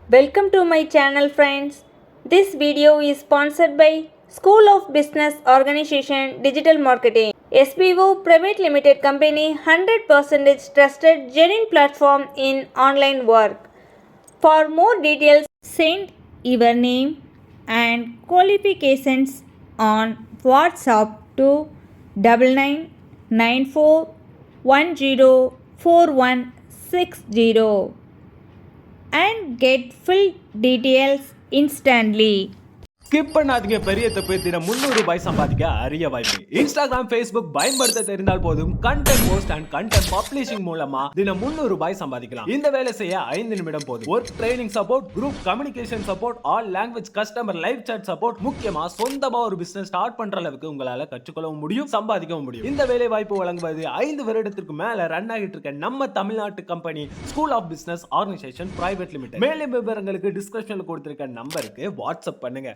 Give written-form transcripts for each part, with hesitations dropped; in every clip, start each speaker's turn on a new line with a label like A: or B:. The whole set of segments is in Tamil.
A: Welcome to my channel friends. This video is sponsored by School of Business Organization Digital Marketing. SBO Private Limited Company 100% trusted genuine platform in online work. For more details, send your name and qualifications on WhatsApp to 9994104160 and get full details instantly.
B: Skip பண்ணாதீங்க. பெரிய தப்பு. தினம் 300 ரூபாய் சம்பாதிக்க அரிய வாய்ப்பு. இன்ஸ்டாகிராம், ஃபேஸ்புக் பயன்படுத்த தெரிந்தால் போதும் content post and content publishing மூலமா தினம் 300 ரூபாய் சம்பாதிக்கலாம். இந்த வேலை செய்ய 5 நிமிடம் போதும். Work training support, group communication support, all language customer live chat support, முக்கியமா சொந்தமா ஒரு பிசினஸ் ஸ்டார்ட் பண்ற அளவுக்கு உங்களால கற்றுக்கொள்ளவும் முடியும், சம்பாதிக்கவும் முடியும். இந்த வேலை வாய்ப்பு வழங்குவது 5 வருடத்திற்கு மேல ரன் ஆகிட்டு இருக்க நம்ம தமிழ்நாட்டு company school of business organisation private limited. மேலும் விவரங்களுக்கு டிஸ்கிரிப்ஷன்ல கொடுத்திருக்க நம்பருக்கு வாட்ஸ்அப் பண்ணுங்க.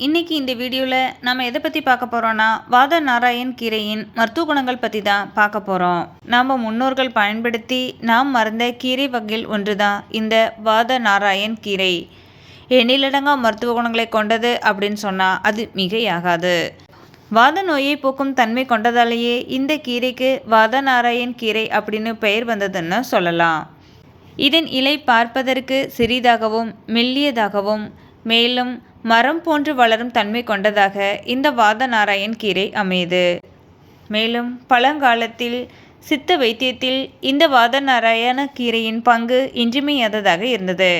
C: இன்றைக்கி இந்த வீடியோவில் நம்ம எதை பற்றி பார்க்க போகிறோன்னா வாத நாராயண் கீரையின் மருத்துவ குணங்கள் பற்றி தான் பார்க்க போகிறோம். நம்ம முன்னோர்கள் பயன்படுத்தி நாம் மறந்த கீரை வகையில் ஒன்று தான் இந்த வாத நாராயண் கீரை. எண்ணிலடங்கா மருத்துவ குணங்களை கொண்டது அப்படின்னு சொன்னால் அது மிகையாகாது. வாத நோயை போக்கும் தன்மை கொண்டதாலேயே இந்த கீரைக்கு வாத நாராயண் கீரை அப்படின்னு பெயர் வந்ததுன்னு சொல்லலாம். இதன் இலை பார்ப்பதற்கு சிறிதாகவும் மெல்லியதாகவும் மேலும் மரம் போன்று வளரும் தன்மை கொண்டதாக இந்த வாத நாராயண் கீரை அமையுது. மேலும் பழங்காலத்தில் சித்த வைத்தியத்தில் இந்த வாத நாராயண கீரையின் பங்கு இன்றியமையாததாக இருந்தது.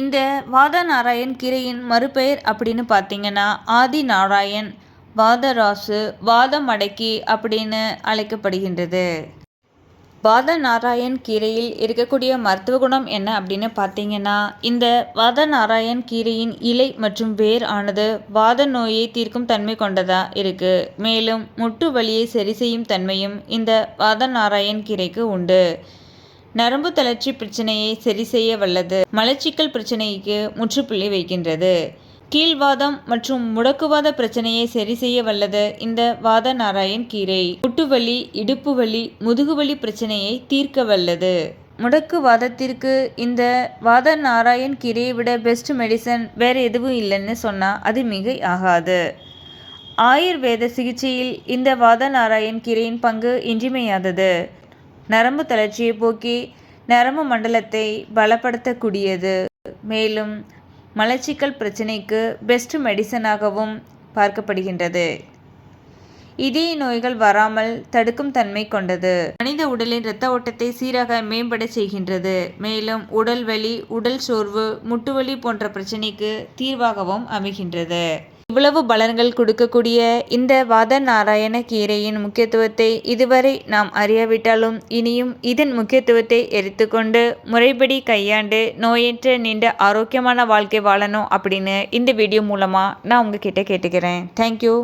C: இந்த வாத நாராயண் கீரையின் மறுபெயர் அப்படின்னு பார்த்தீங்கன்னா ஆதி நாராயண், வாதராசு, வாதம் அடக்கி அப்படின்னு அழைக்கப்படுகின்றது. வாத நாராயண் கீரையில் இருக்கக்கூடிய மருத்துவ குணம் என்ன அப்படின்னு பார்த்தீங்கன்னா, இந்த வாத நாராயண் கீரையின் இலை மற்றும் வேர் ஆனது வாத நோயை தீர்க்கும் தன்மை கொண்டதாக இருக்குது. மேலும் முட்டு வலியை சரி செய்யும் தன்மையும் இந்த வாத நாராயண் கீரைக்கு உண்டு. நரம்பு தளர்ச்சி பிரச்சனையை சரி செய்ய வல்லது. மலச்சிக்கல் பிரச்சனைக்கு முற்றுப்புள்ளி வைக்கின்றது. கீழ்வாதம் மற்றும் முடக்குவாத பிரச்சனையை சரி செய்ய வல்லது இந்த வாத நாராயண் கீரை. முட்டுவலி, இடுப்பு வலி, முதுகுவலி பிரச்சனையை தீர்க்க வல்லது. முடக்குவாதத்திற்கு இந்த வாத நாராயண் கீரையை விட பெஸ்ட் மெடிசன் வேறு எதுவும் இல்லைன்னு சொன்னால் அது மிகை ஆகாது. ஆயுர்வேத சிகிச்சையில் இந்த வாத நாராயண் கீரையின் பங்கு இன்றியமையாதது. நரம்பு தளர்ச்சியை போக்கி நரம்பு மண்டலத்தை பலப்படுத்தக்கூடியது. மேலும் மலச்சிக்கல் பிரச்சனைக்கு பெஸ்ட் மெடிசனாகவும் பார்க்கப்படுகின்றது. இதய நோய்கள் வராமல் தடுக்கும் தன்மை கொண்டது. மனித உடலின் இரத்த ஓட்டத்தை சீராக மேம்பட செய்கின்றது. மேலும் உடல் வலி, உடல் சோர்வு, முட்டுவலி போன்ற பிரச்சனைக்கு தீர்வாகவும் அமைகின்றது. இவ்வளவு பலன்கள் கொடுக்கக்கூடிய இந்த வாத நாராயண கீரையின் முக்கியத்துவத்தை இதுவரை நாம் அறியாவிட்டாலும் இனியும் இதன் முக்கியத்துவத்தை எடுத்துக்கொண்டு முறைப்படி கையாண்டு நோயற்ற நீண்ட ஆரோக்கியமான வாழ்க்கை வாழணும் அப்படின்னு இந்த வீடியோ மூலமாக நான் உங்ககிட்ட கேட்டுக்கிறேன். தேங்க்யூ.